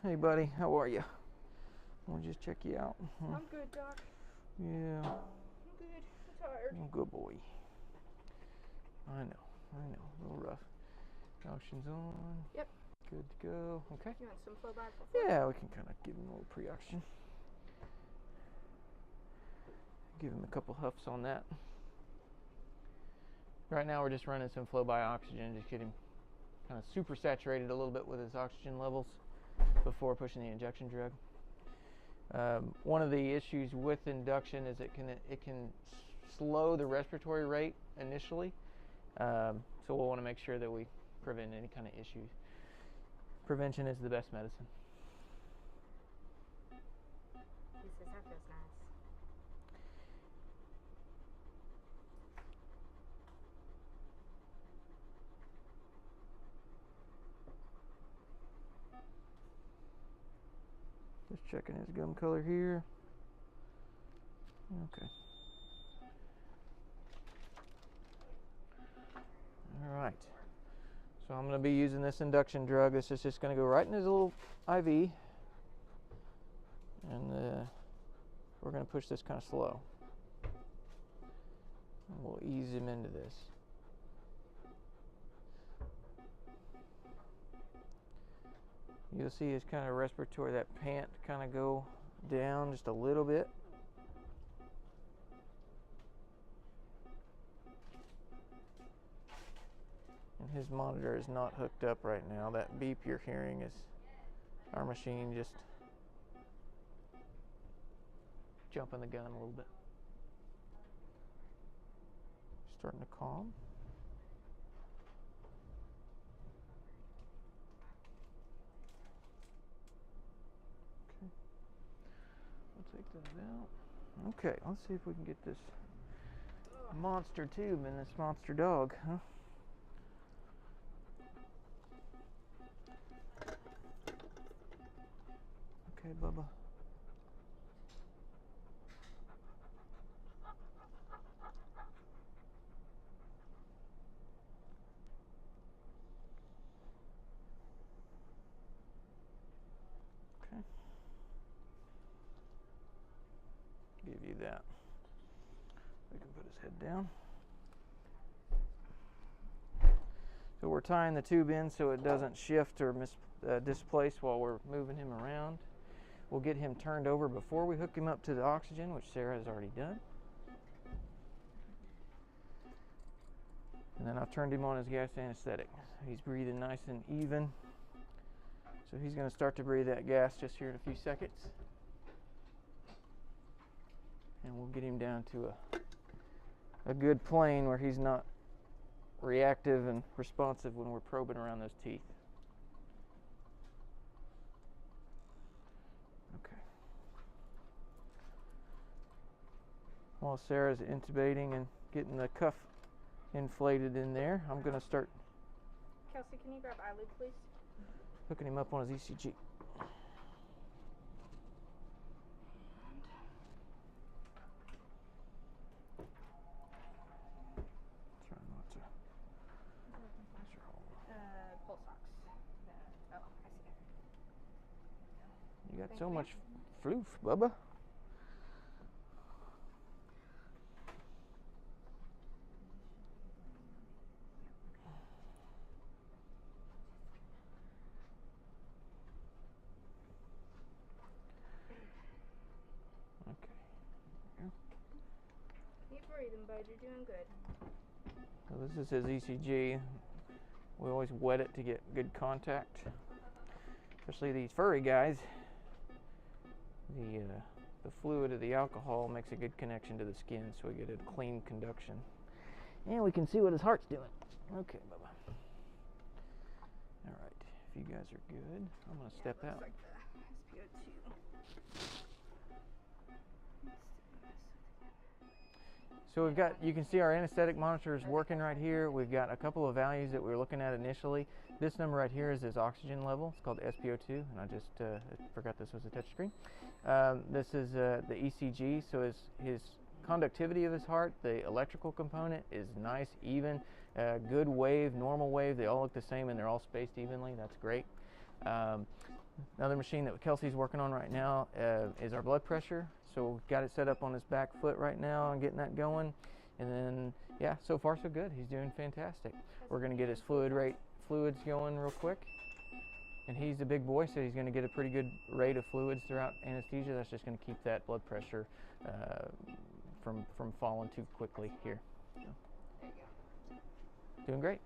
Hey buddy, how are you? I want to just check you out. I'm good, Doc. Yeah. I'm good. I'm tired. Oh, good boy. I know. A little rough. Oxygen's on. Yep. Good to go. Okay. You want some flow back before? Yeah, we can kind of give him a little pre-oxygen. Give him a couple huffs on that. Right now we're just running some flow by oxygen, just get him kind of super saturated a little bit with his oxygen levels before pushing the injection drug. One of the issues with induction is it can slow the respiratory rate initially, so we'll want to make sure that we prevent any kind of issues. Prevention is the best medicine. He says that feels nice. Just checking his gum color here. Okay. All right. So I'm going to be using this induction drug. This is just going to go right in his little IV. And we're going to push this kind of slow. And we'll ease him into this. You'll see his kind of respiratory, that pant kind of go down just a little bit. And his monitor is not hooked up right now. That beep you're hearing is our machine just jumping the gun a little bit. Starting to calm. Okay. We'll take that out. Okay, let's see if we can get this monster tube in this monster dog, huh? Okay, Bubba. Okay. Give you that. We can put his head down. So we're tying the tube in so it doesn't shift or displace while we're moving him around. We'll get him turned over before we hook him up to the oxygen, which Sarah has already done. And then I've turned him on his gas anesthetic. He's breathing nice and even. So he's going to start to breathe that gas just here in a few seconds. And we'll get him down to a good plane where he's not reactive and responsive when we're probing around those teeth. Okay. While Sarah's intubating and getting the cuff inflated in there, I'm going to start Kelsey, can you grab eyelid, please? hooking him up on his ECG. Try not to. Pulse ox. Oh, I see there. You got so much floof, Bubba. Okay. Keep breathing, bud. You're doing good. So this is his ECG. We always wet it to get good contact. Especially these furry guys. The fluid of the alcohol makes a good connection to the skin, so we get a clean conduction. And we can see what his heart's doing. Okay, Bubba. All right, if you guys are good, I'm going to step out. Like the SPO2. So we've got, you can see our anesthetic monitor is working right here. We've got a couple of values that we were looking at initially. This number right here is his oxygen level. It's called SPO2, and I just forgot this was a touch screen. This is the ECG, so his conductivity of his heart, the electrical component is nice, even, good wave, normal wave. They all look the same and they're all spaced evenly. That's great. Another machine that Kelsey's working on right now is our blood pressure. So we've got it set up on his back foot right now and getting that going. And then, yeah, so far so good. He's doing fantastic. We're going to get his fluids going real quick. And he's a big boy, so he's going to get a pretty good rate of fluids throughout anesthesia. That's just going to keep that blood pressure from falling too quickly here. So, doing great.